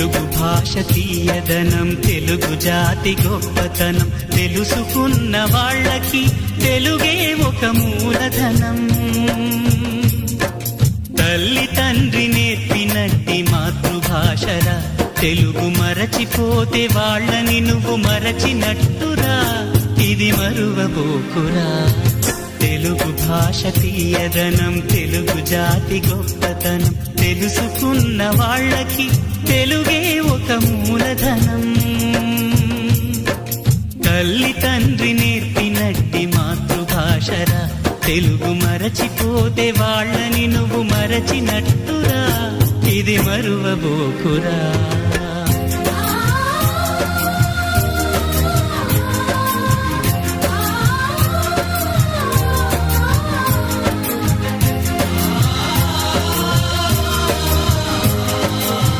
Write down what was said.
తెలుగు భాష తీయదనం, తెలుగు జాతి గొప్పతనం, తెలుసుకున్న వాళ్ళకి తెలుగే ఒక మూలధనం. తల్లి తండ్రి నేర్పినట్టి మాతృభాషరా, తెలుగు మరచిపోతే వాళ్ళని నువ్వు మరచినట్టురా, ఇది మరువబోకురా. తెలుగు భాష తీయదనం, తెలుగు జాతి గొప్పతనం, తెలుసుకున్న వాళ్ళకి తెలుగే ఒక మూలధనం. తల్లి తండ్రి నేర్పినట్టి మాతృభాషరా, తెలుగు మరచిపోతే వాళ్ళని నువ్వు మరచినట్టురా, ఇది మరువబోకురా.